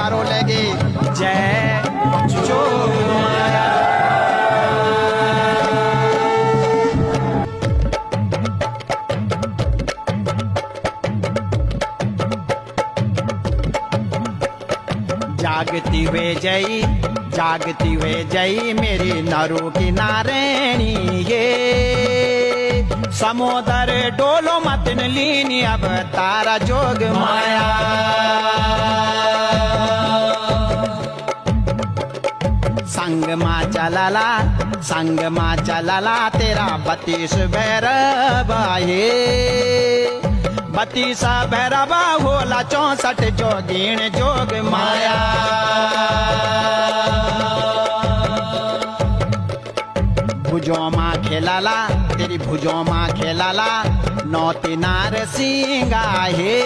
जयकारो लगे जय जोग माया। जागती वे जई मेरी नरु की नारायणी ये समुदर डोलो मतिन लीनी अब तारा जोग माया। संग मा चलला तेरा 32 भैरवा ये 32 भैरवा होला 64 जोगीण जोग माया। भुजों माँ खेलाला तेरी भुजों माँ खेलाला 9 नार सिंगा हे